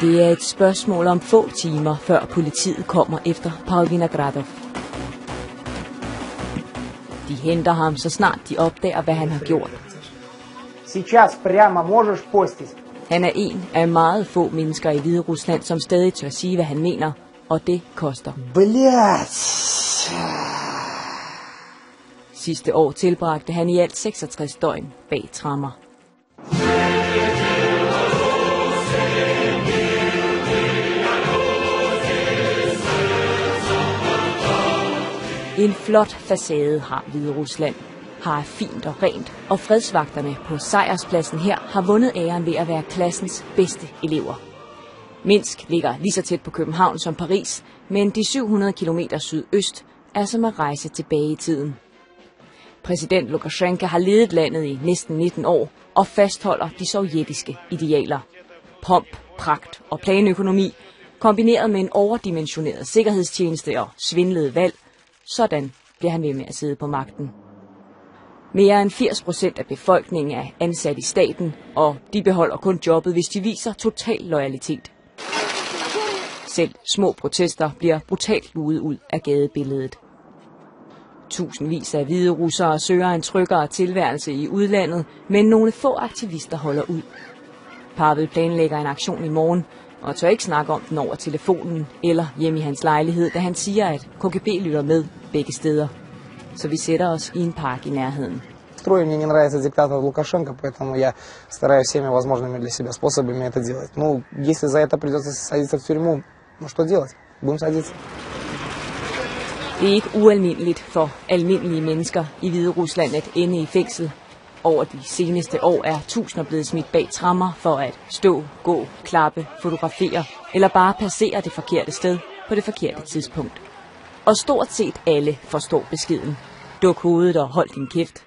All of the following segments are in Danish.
Det er et spørgsmål om få timer, før politiet kommer efter Pavel Vinogradov. De henter ham, så snart de opdager, hvad han har gjort. Han er en af meget få mennesker i Hviderusland, som stadig tør sige, hvad han mener, og det koster. Sidste år tilbragte han i alt 66 døgn bag tremmer. En flot facade har Hviderusland, har fint og rent, og fredsvagterne på sejrspladsen her har vundet æren ved at være klassens bedste elever. Minsk ligger lige så tæt på København som Paris, men de 700 km sydøst er som at rejse tilbage i tiden. Præsident Lukasjenko har ledet landet i næsten 19 år og fastholder de sovjetiske idealer. Pomp, pragt og planøkonomi, kombineret med en overdimensioneret sikkerhedstjeneste og svindlede valg, sådan bliver han ved med at sidde på magten. Mere end 80% af befolkningen er ansat i staten, og de beholder kun jobbet, hvis de viser total loyalitet. Selv små protester bliver brutalt luet ud af gadebilledet. Tusindvis af hvide russere søger en tryggere tilværelse i udlandet, men nogle få aktivister holder ud. Pavel planlægger en aktion i morgen, og tør ikke snakke om den over telefonen eller hjemme i hans lejlighed, da han siger, at KGB lytter med begge steder. Så vi sætter os i en park i nærheden. Мне не нравится диктатор Лукашенко, поэтому я стараюсь всеми возможными для себя способами это делать. Ну, если за это придется садиться в тюрьму, ну что делать? Будем садиться. Det er ikke ualmindeligt for almindelige mennesker i Hviderusland at ende i fængsel. Over de seneste år er tusinder blevet smidt bag tremmer for at stå, gå, klappe, fotografere eller bare passere det forkerte sted på det forkerte tidspunkt. Og stort set alle forstår beskeden. Duk hovedet og hold din kæft.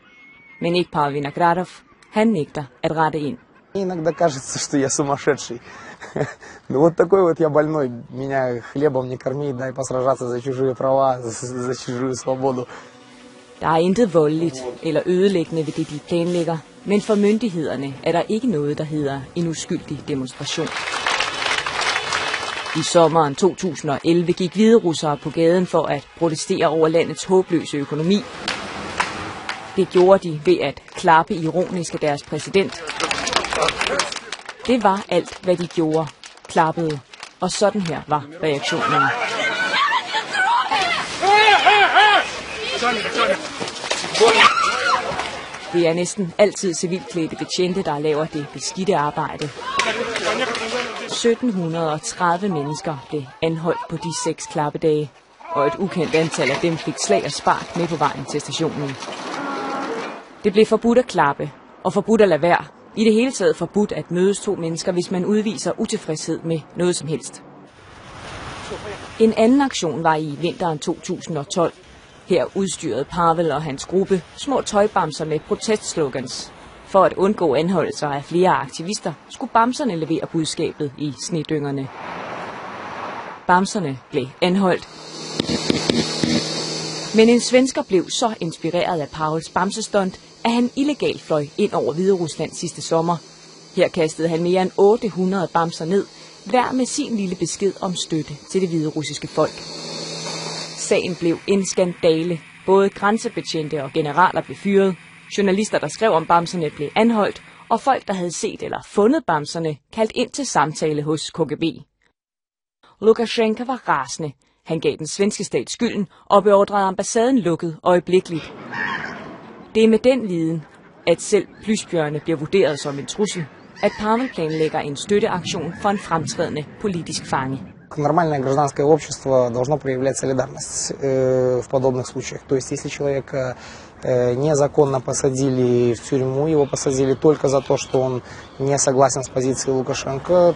Men ikke Pavel Vinogradov. Han nægter at rette ind. Иногда кажется, что я сумасшедший. Ну вот такой вот я больной. Меня хлебом не корми, дай посражаться за чужие права, за чужую свободу. Der er intet voldeligt eller ødelæggende ved det, de planlægger, men for myndighederne er der ikke noget, der hedder en uskyldig demonstration. I sommeren 2011 gik hviderussere på gaden for at protestere over landets håbløse økonomi. Det gjorde de ved at klappe ironisk af deres præsident. Det var alt, hvad de gjorde. Klappede. Og sådan her var reaktionen. Det er næsten altid civilklædte betjente, der laver det beskidte arbejde. 1730 mennesker blev anholdt på de 6 klappedage, og et ukendt antal af dem fik slag og spark med på vejen til stationen. Det blev forbudt at klappe, og forbudt at lade være. I det hele taget forbudt at mødes 2 mennesker, hvis man udviser utilfredshed med noget som helst. En anden aktion var i vinteren 2012. Her udstyrede Pavel og hans gruppe små tøjbamser med protestslogans. For at undgå anholdelser af flere aktivister, skulle bamserne levere budskabet i snedyngerne. Bamserne blev anholdt. Men en svensker blev så inspireret af Pavels bamsestunt, at han illegalt fløj ind over Hviderusland sidste sommer. Her kastede han mere end 800 bamser ned, hver med sin lille besked om støtte til det hviderussiske folk. Sagen blev en skandale. Både grænsebetjente og generaler blev fyret, journalister, der skrev om bamserne, blev anholdt, og folk, der havde set eller fundet bamserne, kaldt ind til samtale hos KGB. Lukasjenko var rasende. Han gav den svenske stat skylden og beordrede ambassaden lukket øjeblikkeligt. Det er med den viden, at selv plysbjørne bliver vurderet som en trussel, at Pavel planlægger en støtteaktion for en fremtrædende politisk fange. Нормальное гражданское общество должно проявлять солидарность в подобных случаях. То есть, если человека незаконно посадили в тюрьму, его посадили только за то, что он не согласен с позицией Лукашенко.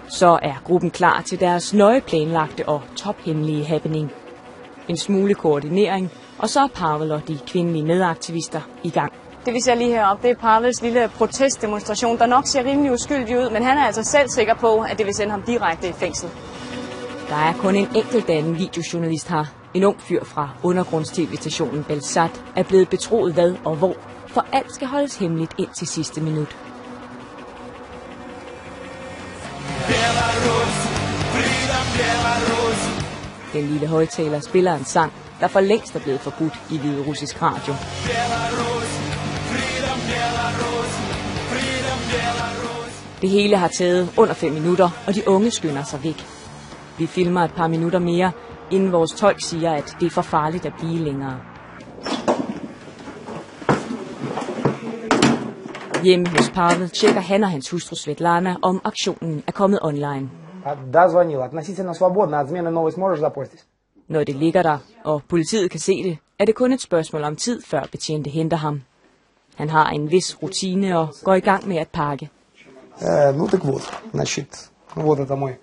Så er gruppen klar til deres nøje planlagte og tophemmelige happening. En smule koordinering, og så er Pavel og de kvindelige medaktivister i gang. Det vi ser lige heroppe, det er Pavels lille protestdemonstration, der nok ser rimelig uskyldig ud, men han er altså selv sikker på, at det vil sende ham direkte i fængsel. Der er kun en enkelt anden videojournalist her. En ung fyr fra undergrunds-tv-stationen Belsat er blevet betroet hvad og hvor, for alt skal holdes hemmeligt ind til sidste minut. Den lille højtaler spiller en sang, der for længst er blevet forbudt i hviderussisk radio. Det hele har taget under 5 minutter, og de unge skynder sig væk. Vi filmer et par minutter mere, inden vores tolk siger, at det er for farligt at blive længere. Hjemme hos Pavel tjekker han og hans hustru Svetlana, om aktionen er kommet online. Да, звонил. Относительно свободно. Отмены новость можешь запостить? Når det ligger der, og politiet kan se det, er det kun et spørgsmål om tid, før betjente henter ham. Han har en vis rutine og går i gang med at pakke. Ну так вот, значит, вот это мой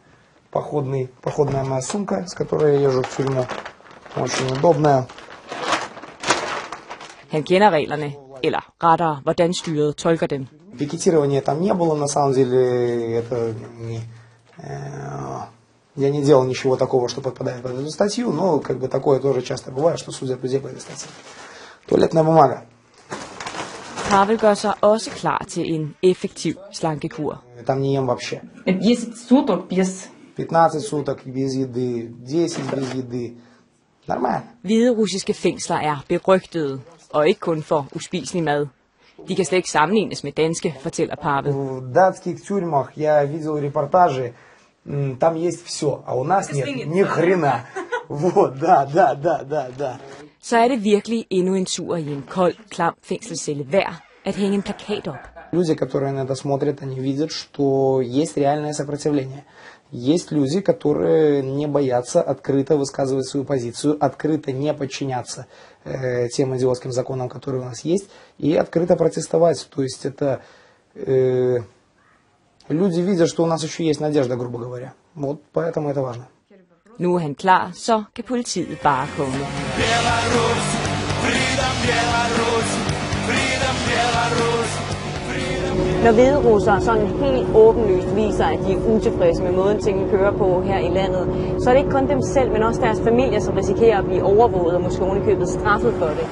походная моя сумка, с которой я езжу в тюрьму. Очень удобная. Han kender reglerne, eller rettere, hvordan styret tolker dem. Пикетирования там не было, на самом деле, это не... Я не делал ничего такого, что подпадает под эту статью, но как бы такое тоже часто бывает, что судят людей по этой статье. Туалетная бумага. Pavel gør sig også klar til en effektiv slankekur. Там не ем вообще. 10 суток без... 15 суток без еды, 10 без еды. Нормально. Hviderussiske fængsler er berygtede, og ikke kun for uspiselig mad. De kan slet ikke sammenlignes med danske, fortæller Pavel. В датских тюрьмах я видел репортажи, там есть все, а у нас нет ни хрена. Вот, да. Så er det virkelig endnu en tur i en kold, klam fængselscelle værd at hænge en plakat op. Люди, которые на это смотрят, они видят, что есть реальное сопротивление. Есть люди, которые не боятся открыто высказывать свою позицию, открыто не подчиняться тем идиотским законам, которые у нас есть, и открыто протестовать. То есть это люди видят, что у нас еще есть надежда, грубо говоря. Вот поэтому это важно. Nu er han klar, så kan politiet bare komme. Når hviderussere sådan helt åbenlyst viser, at de er utilfredse med måden tingene kører på her i landet, så er det ikke kun dem selv, men også deres familier, som risikerer at blive overvåget og måske ovenikøbet straffet for det.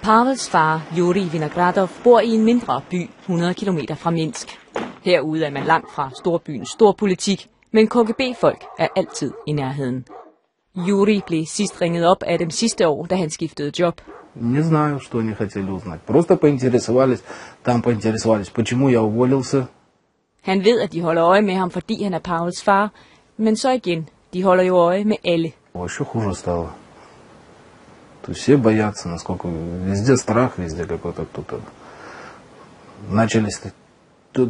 Pavels far, Yuri Vinogradov, bor i en mindre by 100 km fra Minsk. Herude er man langt fra storbyens storpolitik, men KGB-folk er altid i nærheden. Yuri blev sidst ringet op af dem sidste år, da han skiftede job. Не знаю, что они хотели узнать. Просто поинтересовались, почему я уволился. Han ved, at de holder øje med ham, fordi han er Pavels far, men så igen, de holder jo øje med alle. Еще хуже стало. То есть все боятся, насколько везде страх, везде какой-то кто-то. Начались,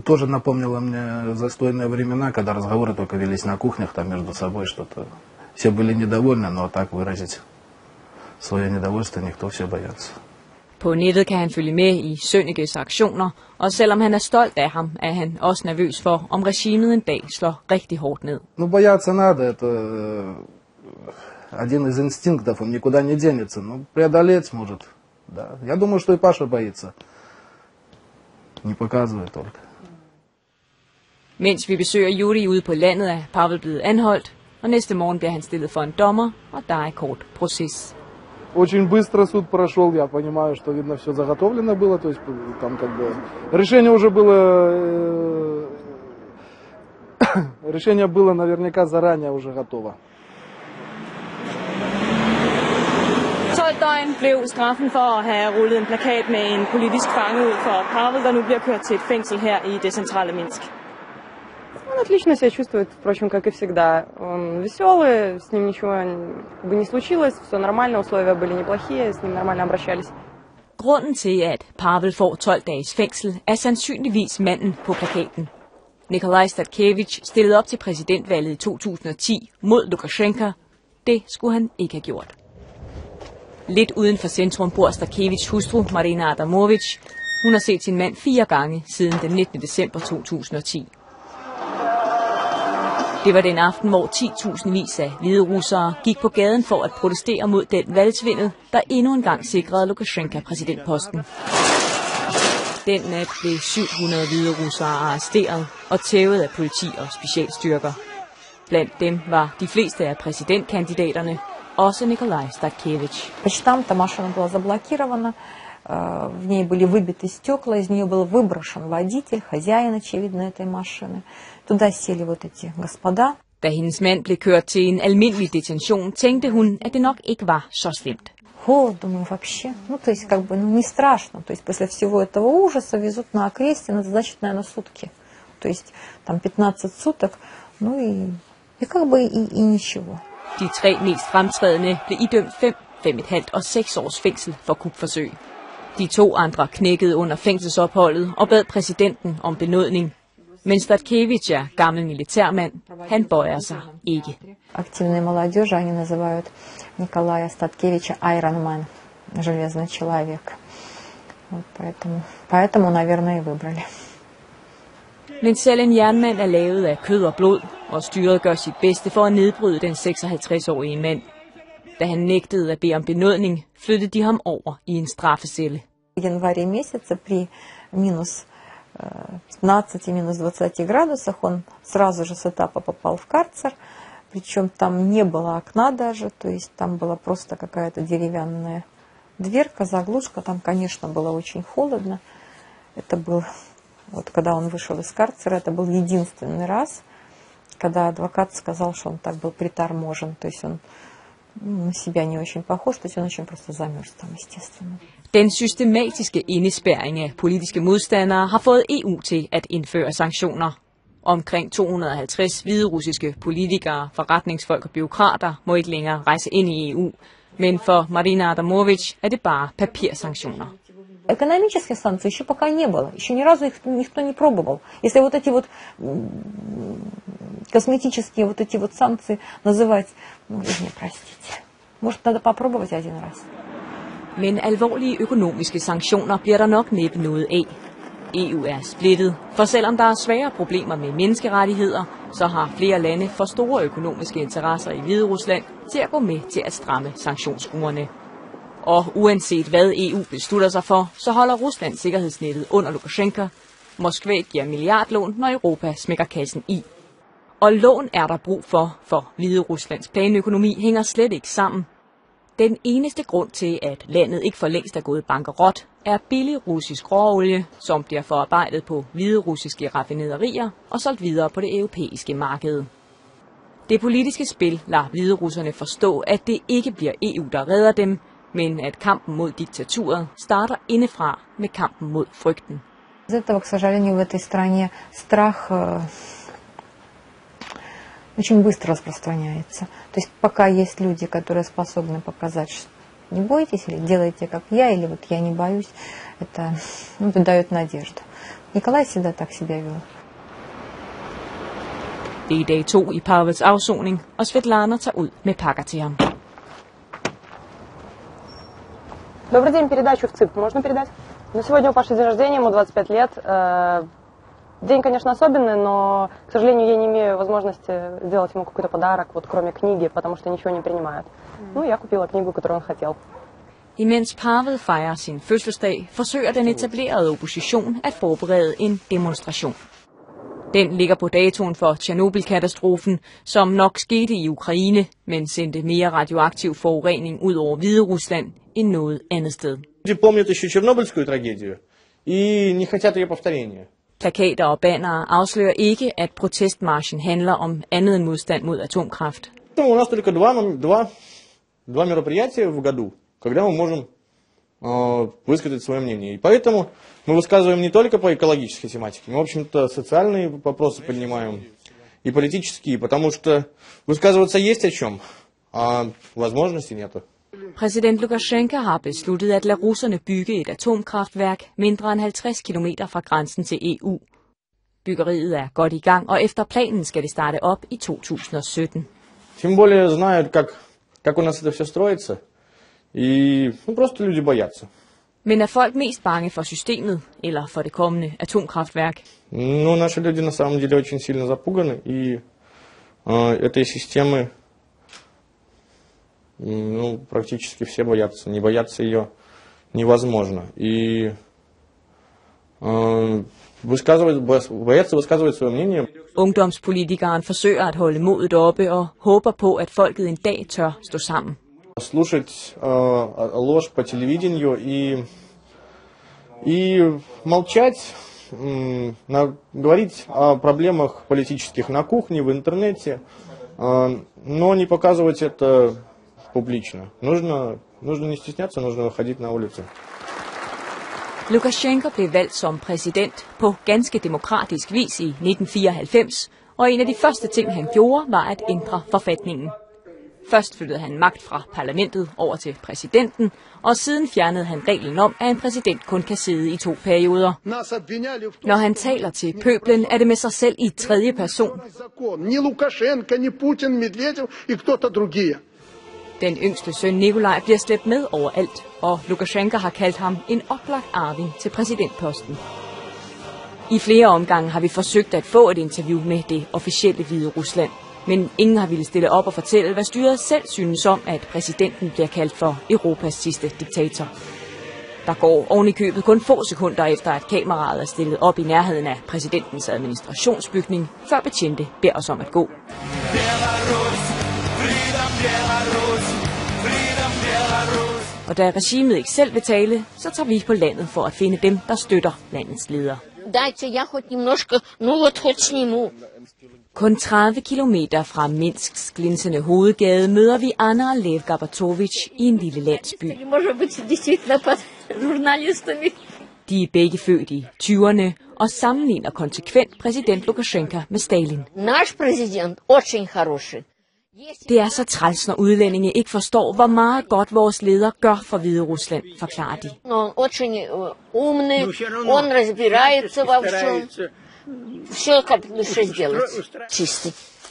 тоже напомнило мне застойные времена, когда разговоры только велись на кухнях там между собой что-то. Все были недовольны, но так выразить свое недовольство никто, все боятся. På nettet kan han følge med i Sønnekes aktioner, og selvom han er stolt af ham, er han også nervøs for, om regimet en dag slår rigtig hårdt ned. Ну, бояться надо, это один из инстинктов, он никуда не денется, но преодолеть может, да. Я думаю, что и Паша боится, не показывает только. Mens vi besøger Yuri ude på landet, er Pavel blevet anholdt, og næste morgen bliver han stillet for en dommer, og der er en kort proces. Очень быстро суд прошел, я понимаю, что, видно, все заготовлено было, то есть там как бы решение уже было, решение было наверняка заранее уже готово. 12 døgn blev straffen for at have rullet en plakat med en politisk fange ud for Pavel, der nu bliver kørt til et fængsel her i det centrale Minsk. Он отлично себя чувствует, впрочем, как и всегда. Он веселый, с ним ничего не случилось, все нормально, условия были неплохие, с ним нормально обращались. Grunden til, at Pavel får 12 dages fængsel, er sandsynligvis manden på plakaten. Nikolaj Statkevich stillede op til præsidentvalget i 2010 mod Lukashenko. Det skulle han ikke have gjort. Lidt uden for centrum bor Statkevichs hustru Marina Adamovich. Hun har set sin mand 4 gange siden den 19. december 2010. Det var den aften, hvor 10.000 vis af hviderussere gik på gaden for at protestere mod den valgsvindel, der endnu en gang sikrede Lukashenko præsidentposten. Den nat blev 700 hviderussere arresteret og tævet af politi og specialstyrker. Blandt dem var de fleste af præsidentkandidaterne, også Nikolaj Statkevich. Почтам Тамашина была заблокирована, в ней были выбиты стекла, из нее был выброшен водитель, хозяин, очевидно, этой машины. Туда сели вот эти господа. Da hendes mand blev kørt til en almindelig detention, tænkte hun, at det nok ikke var så slemt. Холод, думаю, вообще. Ну, то есть, как бы, ну, не страшно. То есть, после всего этого ужаса везут на окресте, ну, значит, наверное, сутки. То есть, там 15 суток, ну, и как бы, и ничего. De 3 mest fremtrædende blev idømt 5, 5,5 og 6 års fængsel for kupforsøg. De 2 andre knækkede under fængselsopholdet og bad præsidenten om benådning. Men Statkevich er gammel militærmand. Han bøjer sig ikke. Активные молодежи, они называют Николая Статкевича Iron Man, железный человек. Вот поэтому, наверное, и выбрали. Men selv en jernmand er lavet af kød og blod, og styret gør sit bedste for at nedbryde den 56-årige mand. Da han nægtede at bede om benådning, flyttede de ham over i en straffecelle. В январе месяце при минус 15, минус 20 градусах он сразу же с этапа попал в карцер. Причем там не было окна даже, то есть там была просто какая-то деревянная дверка, заглушка. Там, конечно, было очень холодно. Это был, вот когда он вышел из карцера, это был единственный раз, когда advokat сказал, что он так был приторможен. То есть он на себя не очень påhås, то есть он очень просто замерз там, естественно. Den systematiske indespærring af politiske modstandere har fået EU til at indføre sanktioner. Omkring 250 hviderussiske politikere, forretningsfolk og bureaukrater må ikke længere rejse ind i EU. Men for Marina Adamovich er det bare papirsanktioner. Экономических санкций еще пока не было. Еще ни разу их никто не пробовал. Если вот эти вот косметические вот эти вот санкции называть, ну, вы мне простите. Может, надо попробовать один раз. Men alvorlige økonomiske sanktioner bliver der nok næppe noget af. EU er splittet, for selvom der er svære problemer med menneskerettigheder, så har flere lande for store økonomiske interesser i Hviderusland til at gå med til at stramme sanktionsskruerne. Og uanset hvad EU beslutter sig for, så holder Rusland sikkerhedsnettet under Lukasjenko. Moskva giver milliardlån, når Europa smækker kassen i. Og lån er der brug for Hvideruslands planøkonomi hænger slet ikke sammen. Den eneste grund til, at landet ikke for længst er gået bankerot, er billig russisk råolie, som bliver forarbejdet på hviderussiske raffinaderier og solgt videre på det europæiske marked. Det politiske spil lader hviderusserne forstå, at det ikke bliver EU, der redder dem, men at kampen mod diktaturet starter indefra med kampen mod frygten. Из этого, к сожалению, в этой стране страх очень быстро распространяется. То есть пока есть люди, которые способны показать, что не бойтесь, или делайте как я, или вот я не боюсь, это дает надежду. Николай всегда так себя вел. Det er dag 2 i Pavels afsoning, og Svetlana tager ud med pakker til ham. Добрый день, передачу в ЦИП можно передать? Ну, сегодня у Паши день рождения, ему 25 лет. День, конечно, особенный, но, к сожалению, я не имею возможности сделать ему какой-то подарок, вот кроме книги, потому что ничего не принимают. Ну, я купила книгу, которую он хотел. Imens Pavel fejrer sin fødselsdag, forsøger den etablerede opposition at forberede en demonstration. Den ligger på datoen for Tjernobyl-katastrofen, som nok skete i Ukraine, men sendte mere radioaktiv forurening ud over Hviderusland end noget andet sted. Люди помнят еще Чернобыльскую трагедию и не хотят ее повторения. Plakater og bannere afslører ikke, at protestmarchen handler om andet end modstand mod atomkraft. У нас только два мероприятия в году, когда мы можем высказать свое мнение. И поэтому мы высказываем не только по экологической тематике, мы, в общем-то, социальные вопросы поднимаем и политические, потому что высказываться есть о чем, а возможности нету. Præsident Lukasjenko har besluttet at lade russerne bygge et atomkraftværk mindre end 50 km fra grænsen til EU. Byggeriet er godt i gang, og efter planen skal det starte op i 2017. Тем более знают, как у нас это все строится, и просто люди боятся. Men er folk mest bange for systemet eller for det kommende atomkraftværk? Ну, наши люди на самом деле очень сильно запуганы, и этой системы практически все боятся. Не бояться ее невозможно. И боятся высказывать свое мнение. Ungdomspolitikeren forsøger at holde modet oppe og håber på, at folket en dag tør stå sammen. Слушать ложь по телевидению и И молчать, говорить о проблемах политических на кухне, в интернете, но не показывать это публично. Нужно не стесняться, нужно выходить на улицу. Lukasjenko blev valgt som præsident på ganske demokratisk vis i 1994, og en af de første ting, han gjorde, var at ændre forfatningen. Først flyttede han magt fra parlamentet over til præsidenten, og siden fjernede han reglen om, at en præsident kun kan sidde i 2 perioder. Når han taler til pøblen, er det med sig selv i tredje person. Den yngste søn Nikolaj bliver slæbt med overalt, og Lukasjenko har kaldt ham en oplagt arving til præsidentposten. I flere omgange har vi forsøgt at få et interview med det officielle Hvide Rusland, men ingen har ville stille op og fortælle, hvad styret selv synes om, at præsidenten bliver kaldt for Europas sidste diktator. Der går oven i købet kun få sekunder efter, at kameraet er stillet op i nærheden af præsidentens administrationsbygning, før betjente beder os om at gå. Og da regimet ikke selv vil tale, så tager vi på landet for at finde dem, der støtter landets leder. Kun 30 kilometer fra Minsks glinsende hovedgade møder vi Anna og Lev Gabartovich i en lille landsby. De er begge født i 20'erne og sammenligner konsekvent præsident Lukasjenko med Stalin. Det er så træls, når udlændinge ikke forstår, hvor meget godt vores leder gør for Hvide Rusland, forklarer de.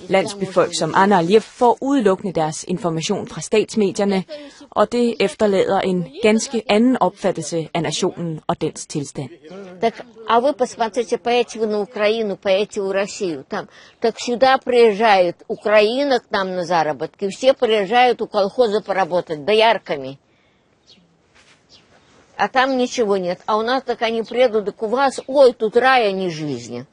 Landsbyfolk som Anna og Lev får udelukkende deres information fra statsmedierne, og det efterlader en ganske anden opfattelse af nationen og dens tilstand. А вы посмотрите, поедете вы на Украину, поедете в Россию, там, так сюда приезжает Украина к нам на заработки, все приезжают у колхоза поработать, доярками. А там ничего нет. А у нас так они приедут, так у вас, ой, тут рай, а не жизни.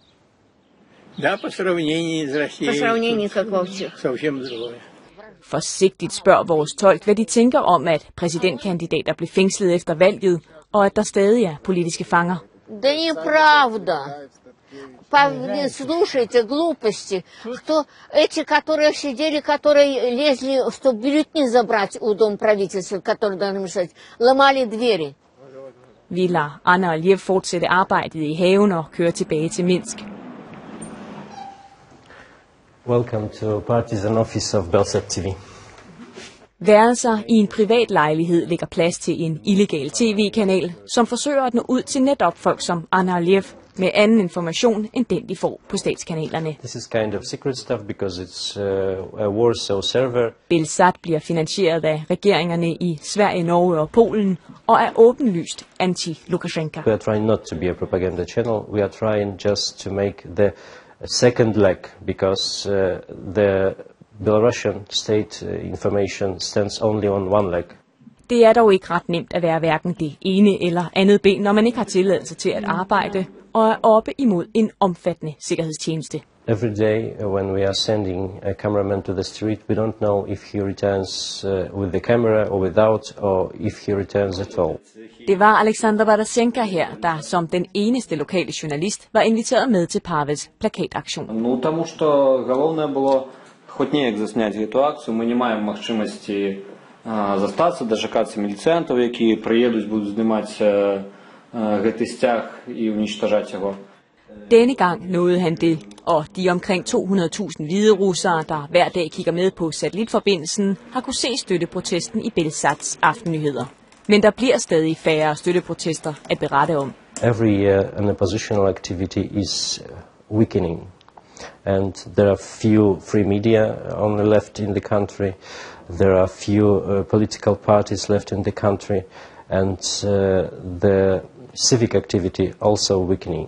Да, по сравнению с Россией. По сравнению как вообще. Совсем другое. Forsigtigt spørger vores tolk, hvad de tænker om, at præsidentkandidater blev fængslet efter valget, og at der stadig er politiske fanger. Да неправда. Слушайте, глупости. Кто эти, которые сидели, которые лезли, чтобы бюллетени забрать у Дома правительства, которые должны мешать, ломали двери. Vi lader Anna og Lev fortsætte arbejdet i haven og køre tilbage til Minsk. Welcome to Partisan Office of Belsat TV. Værelser i en privat lejlighed lægger plads til en illegal tv-kanal, som forsøger at nå ud til netop folk som Anna og Lev med anden information end den, de får på statskanalerne. This is kind of secret stuff because it's a Warsaw server. Belsat bliver finansieret af regeringerne i Sverige, Norge og Polen og er åbenlyst anti-Lukasjenko. We are trying not to be a propaganda channel. We are trying just to make the second leg because the Belarusian state information stands only on one leg. Det er dog ikke ret nemt at være hverken det ene eller andet ben, når man ikke har tilladelse til at arbejde og er oppe imod en omfattende sikkerhedstjeneste. Every day when we are sending a cameraman to the street, we don't know if he returns with the camera or without, or if he returns at all. Det var Alexander Barasenka her, der som den eneste lokale journalist var inviteret med til Pavels plakataktion. Ну, тому что головне було хоч ніяк засняти цю акцію. Ми не маємо можливості застатися, дочекатися міліціантів, які приїдуть, будуть знімати цей стяг і уничтожати його. Denne gang nåede han det, og de omkring 200.000 hvide russere, der hver dag kigger med på satellitforbindelsen, har kunne se støtteprotesten i Belsats aftennyheder. Men der bliver stadig færre støtteprotester at berette om. Every year an oppositional activity is weakening, and there are few free media only left in the country. There are few political parties left in the country, and the civic activity also weakening.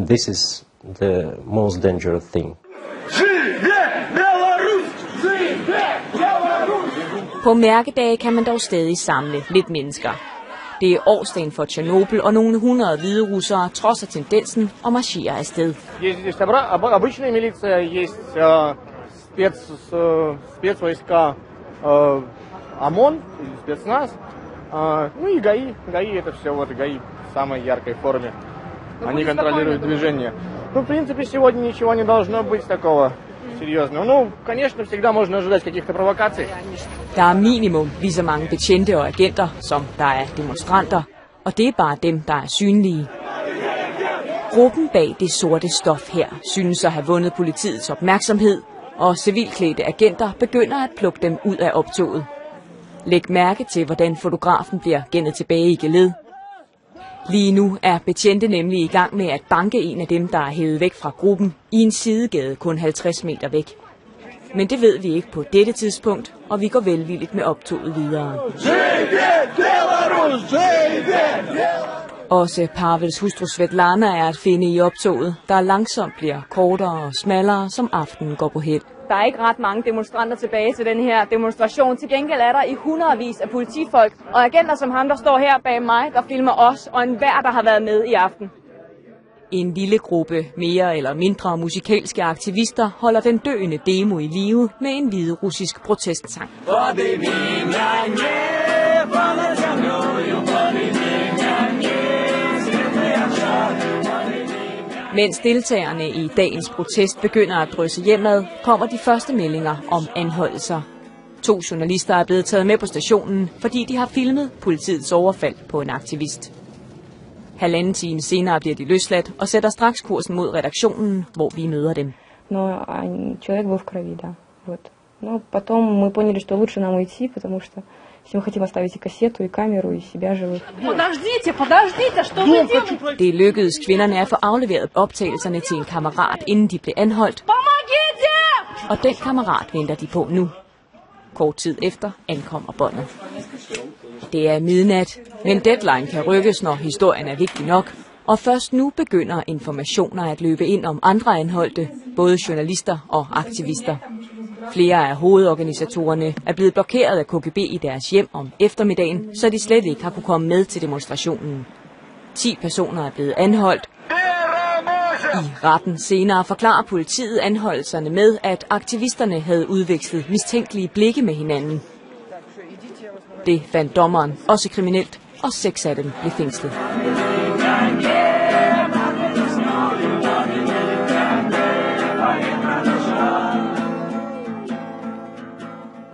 This is the most dangerous thing. På mærkedage kan man dog stadig samle lidt mennesker. Det er årsdagen for Tjernobyl, og nogle 100 hvide russere trodser tendensen og marcherer afsted. Есть обычная милиция, есть спецвойска ОМОН, спецназ, ну и ГАИ. ГАИ это все, вот ГАИ в самой яркой форме. Они контролируют движение. Ну, в принципе, сегодня ничего не должно быть такого серьезного. Ну, конечно, всегда можно ожидать каких-то провокаций. Der er minimum lige så mange betjente og agenter, som der er demonstranter, og det er bare dem, der er synlige. Gruppen bag det sorte stof her synes at have vundet politiets opmærksomhed, og civilklædte agenter begynder at plukke dem ud af optoget. Læg mærke til, hvordan fotografen bliver gennet tilbage i geled. Lige nu er betjente nemlig i gang med at banke en af dem, der er hævet væk fra gruppen, i en sidegade kun 50 meter væk. Men det ved vi ikke på dette tidspunkt, og vi går velvilligt med optoget videre. Også Pavels hustru Svetlana er at finde i optoget, der langsomt bliver kortere og smallere, som aftenen går på held. Der er ikke ret mange demonstranter tilbage til den her demonstration. Til gengæld er der i hundredvis af politifolk og agenter som ham, der står her bag mig, der filmer os og enhver, der har været med i aften. En lille gruppe mere eller mindre musikalske aktivister holder den døende demo i live med en hviderussisk protestsang. Mens deltagerne i dagens protest begynder at drysse hjemad, kommer de første meldinger om anholdelser. 2 journalister er blevet taget med på stationen, fordi de har filmet politiets overfald på en aktivist. 1,5 time senere bliver de løsladt og sætter straks kursen mod redaktionen, hvor vi møder dem. Но человек был в крови, да. Вот. Но потом мы поняли, что лучше нам уйти, потому что если мы хотим оставить и кассету, и камеру, и себя живых. Подождите, что вы делаете? Det lykkedes kvinderne at få afleveret optagelserne til en kammerat, inden de blev anholdt. Og den kammerat venter de på nu. Kort tid efter ankommer båndet. Det er midnat, men deadline kan rykkes, når historien er vigtig nok. Og først nu begynder informationer at løbe ind om andre anholdte, både journalister og aktivister. Flere af hovedorganisatorerne er blevet blokeret af KGB i deres hjem om eftermiddagen, så de slet ikke har kunne komme med til demonstrationen. 10 personer er blevet anholdt. I retten senere forklarer politiet anholdelserne med, at aktivisterne havde udvekslet mistænkelige blikke med hinanden. Det fandt dommeren også kriminelt, og 6 af dem blev fængslet.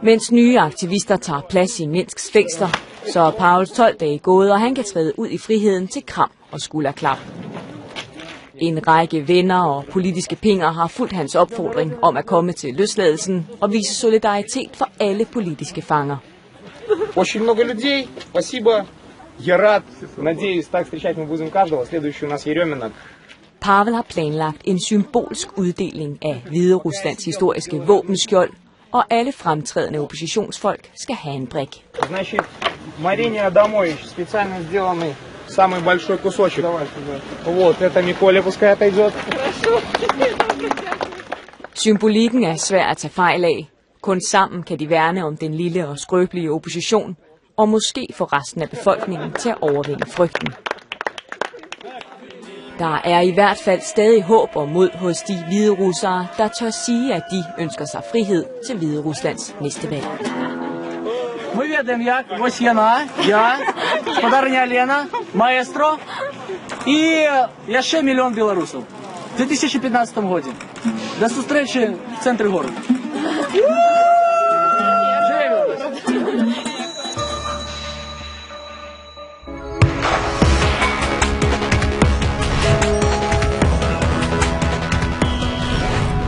Mens nye aktivister tager plads i Minsks fængsler, så er Pavels 12 dage gået, og han kan træde ud i friheden til kram og skulderklap. En række venner og politiske pinger har fulgt hans opfordring om at komme til løsladelsen og vise solidaritet for alle politiske fanger. Очень много людей. Спасибо. Я рад. Надеюсь, так встречать мы будем каждого. Следующий у нас Еремина. Pavel har planlagt en symbolsk uddeling af Hvideruslands historiske våbenskjold, og alle fremtrædende oppositionsfolk skal have en brik. Значит, Марине Адамович, специально сделанный самый большой кусочек. Вот, это Миколе, пускай отойдет. Symbolikken er svær at tage fejl af. Kun sammen kan de værne om den lille og skrøbelige opposition, og måske få resten af befolkningen til at overvinde frygten. Der er i hvert fald stadig håb og mod hos de hviderussere, der tør sige, at de ønsker sig frihed til Hvideruslands næste valg. Мы ведаем, як ось я, господарня Лена, маэстро і ще мільйон білорусів в 2015 році. До зустрічі в центрі города.